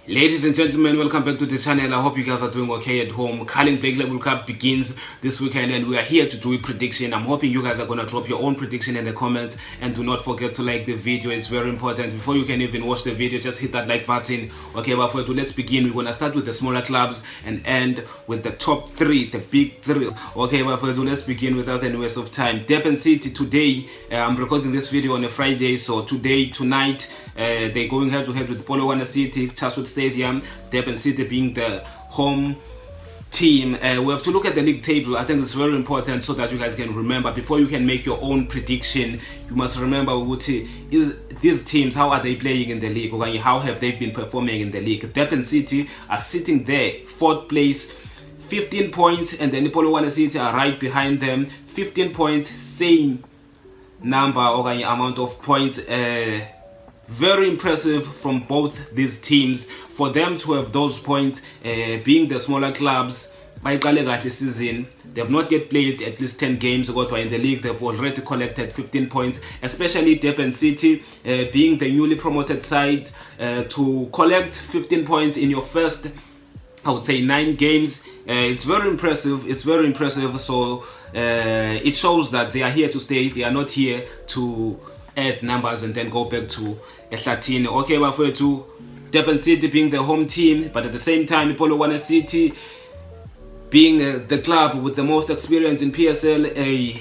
Ladies and gentlemen, welcome back to the channel. I hope you guys are doing okay at home. Carling Black Label Cup begins this weekend and we are here to do a prediction. I'm hoping you guys are going to drop your own prediction in the comments, and do not forget to like the video. It's very important. Before you can even watch the video, just hit that like button. Okay, but for let's begin. We're going to start with the smaller clubs and end with the top three, the big three. Okay, but for let's begin without any waste of time. Durban City today, I'm recording this video on a Friday, so tonight, they're going head to head with Polokwane City, Chatsworth Stadium. Durban City being the home team. We have to look at the league table. I think it's very important so that you guys can remember before you can make your own prediction. You must remember is these teams, how are they playing in the league, or how have they been performing in the league. Durban City are sitting there, 4th place, 15 points, and then Polokwane City are right behind them, 15 points, same number or amount of points. Very impressive from both these teams for them to have those points, being the smaller clubs. By this season, they have not yet played at least 10 games, but in the league they've already collected 15 points, especially Durban City, being the newly promoted side, to collect 15 points in your first, I would say, 9 games. It's very impressive. It's very impressive. So it shows that they are here to stay. They are not here to add numbers and then go back to Eslatini. Okay, but for Durban City being the home team, but at the same time Polokwane City being the club with the most experience in PSL,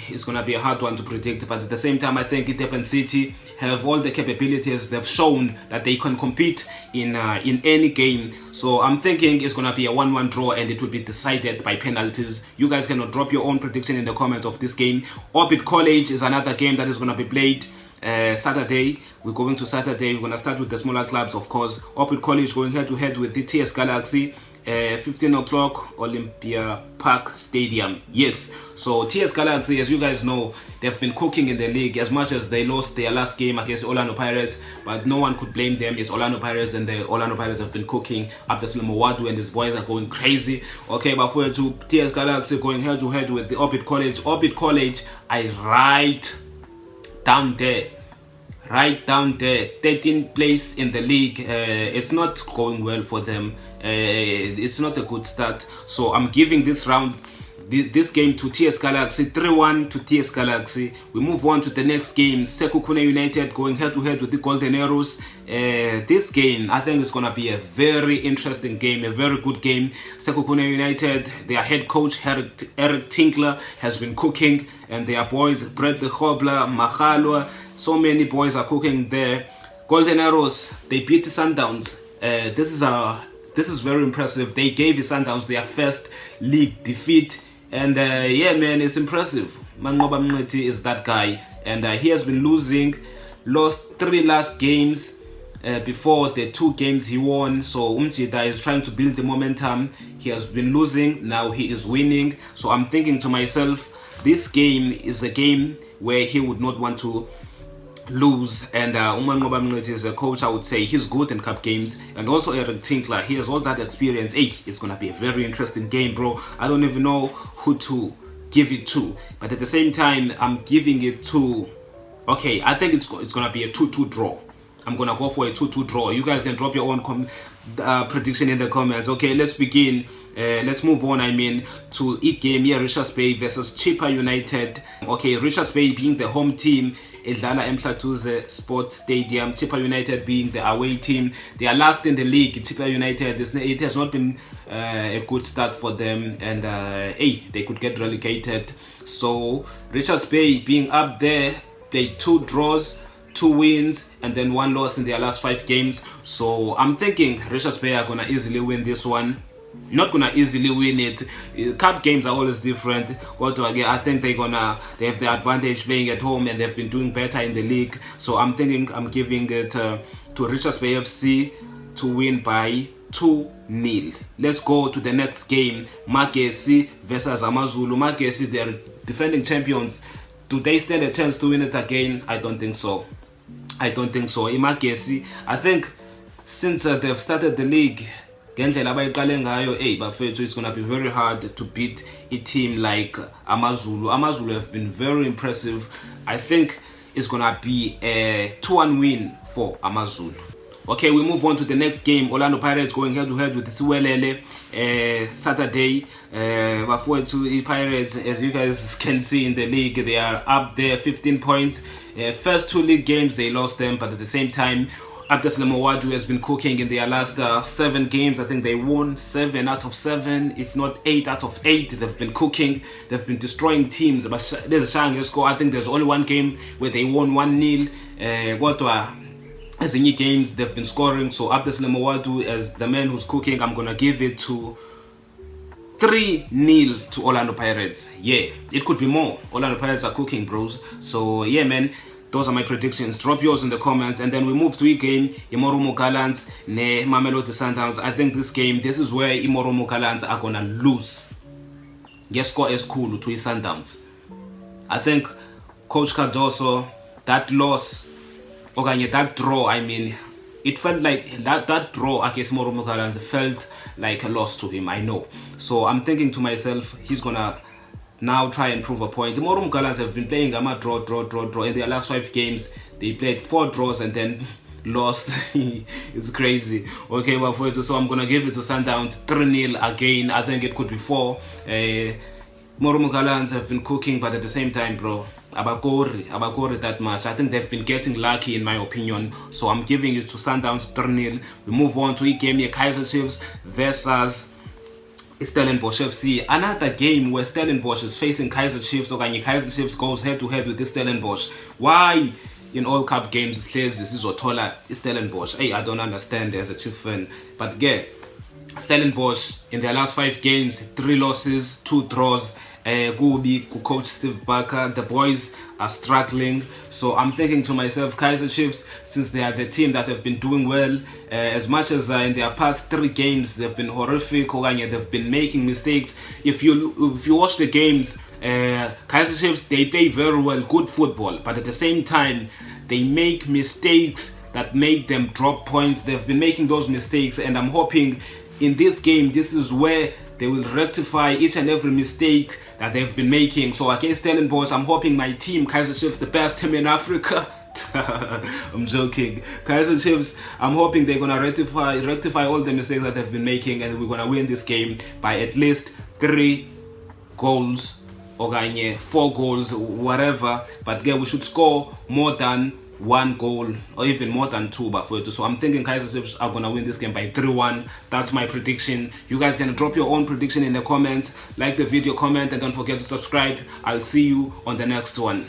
it's going to be a hard one to predict. But at the same time, I think Durban City have all the capabilities. They've shown that they can compete in any game. So I'm thinking it's going to be a 1-1 draw and it will be decided by penalties. You guys can drop your own prediction in the comments of this game. Orbit College is another game that is going to be played Saturday. We're going to Saturday. We're going to start with the smaller clubs, of course. Orbit College going head to head with the TS Galaxy, 15 o'clock, Olympia Park Stadium. Yes, so TS Galaxy, as you guys know, they've been cooking in the league. As much as they lost their last game against Orlando Pirates, but no one could blame them. It's Orlando Pirates, and the Orlando Pirates have been cooking. Abdeslam Wadu and his boys are going crazy. Okay, but for TS Galaxy going head to head with the Orbit College. Orbit College, I right down there, 13th place in the league. It's not going well for them. It's not a good start. So I'm giving this round, this game, to TS Galaxy, 3-1 to TS Galaxy. We move on to the next game, Sekhukhune United going head to head with the Golden Arrows. This game, I think, is going to be a very interesting game, a very good game. Sekhukhune United, their head coach Eric Tinkler has been cooking, and their boys Bradley Hobler, Mahalwa, so many boys are cooking there. Golden Arrows, they beat the Sundowns. This is very impressive. They gave the Sundowns their first league defeat, and yeah, man, it's impressive. Mangoba Mneti is that guy, and he has been lost 3 last games before the 2 games he won. So Umchida is trying to build the momentum. He has been losing, now he is winning. So I'm thinking to myself, this game is a game where he would not want to lose. And Umangoba Mneti is a coach, I would say he's good in cup games, and also Eric Tinkler, he has all that experience. It's gonna be a very interesting game, bro. I don't even know who to give it to, but at the same time I'm giving it to, okay, I think it's gonna be a 2-2 draw. I'm gonna go for a 2-2 draw. You guys can drop your own prediction in the comments. Okay, let's begin. Let's move on, to each game here, Richards Bay versus Chippa United. Okay, Richards Bay being the home team, Edlala Mhlatuze Sports Stadium. Chippa United being the away team. They are last in the league. Chippa United, it has not been a good start for them, and they could get relegated. So Richards Bay being up there, played 2 draws, 2 wins, and then 1 loss in their last 5 games. So I'm thinking Richards Bay are gonna easily win this one. Not gonna easily win it. Cup games are always different. But again, I think they have the advantage playing at home, and they've been doing better in the league. So I'm thinking I'm giving it to Richards Bay FC to win by 2-0. Let's go to the next game, Magesi versus AmaZulu. Magesi, they're defending champions. Do they stand a chance to win it again? I don't think so. Magesi, I think since they've started the league, it's going to be very hard to beat a team like AmaZulu. AmaZulu have been very impressive. I think it's going to be a 2-1 win for AmaZulu. Okay, we move on to the next game. Orlando Pirates going head to head with Siwelele Saturday. Bafowethu Pirates, as you guys can see in the league, they are up there 15 points. First 2 league games they lost them, but at the same time Stellenbosch has been cooking in their last 7 games. I think they won 7 out of 7, if not 8 out of 8. They've been cooking. They've been destroying teams. But there's a shang score. I think there's only one game where they won 1-0. As in games they've been scoring. So Stellenbosch, as the man who's cooking, I'm gonna give it to 3-0 to Orlando Pirates. Yeah, it could be more. Orlando Pirates are cooking, bros. So yeah, man. Those are my predictions. Drop yours in the comments. And then we move to a game, Marumo Gallants ne Mamelodi Sundowns. I think this is where Marumo Gallants are going to lose. Yes, score is cool to Sundowns. I think Coach Cardoso, that loss, okay, that draw, I mean, it felt like that draw against Marumo Gallants felt like a loss to him, I know. So I'm thinking to myself, he's going to now try and prove a point. The Marumo Gallants have been playing draw. In their last 5 games, they played 4 draws and then lost. It's crazy. Okay, well, so I'm gonna give it to Sundowns 3-0 again. I think it could be 4. Marumo Gallants have been cooking, but at the same time, bro, abakori that much. I think they've been getting lucky in my opinion. So I'm giving it to Sundowns 3-0. We move on to a game here, Kaizer Chiefs versus Stellenbosch FC. Another game where Stellenbosch is facing Kaizer Chiefs, or Kaizer Chiefs goes head to head with Stellenbosch. Why in all cup games it says this is Otola Stellenbosch? Hey, I don't understand as a Chief fan. But yeah, Stellenbosch in their last 5 games, 3 losses, 2 draws. Coach Steve Barker, the boys are struggling. So I'm thinking to myself, Kaizer Chiefs, since they are the team that have been doing well, as much as in their past 3 games they've been horrific, they've been making mistakes. If you watch the games, Kaizer Chiefs, they play very well, good football, but at the same time they make mistakes that make them drop points. They've been making those mistakes, and I'm hoping in this game, this is where they will rectify each and every mistake that they've been making. So against Stellenbosch, I'm hoping my team, Kaizer Chiefs, the best team in Africa. I'm joking. Kaizer Chiefs, I'm hoping they're gonna rectify all the mistakes that they've been making, and we're gonna win this game by at least 3 goals or 4 goals, whatever. But yeah, we should score more than 1 goal or even more than 2 bafowethu. So I'm thinking Kaizer Chiefs are gonna win this game by 3-1. That's my prediction. You guys can drop your own prediction in the comments. Like the video, comment, and don't forget to subscribe. I'll see you on the next one.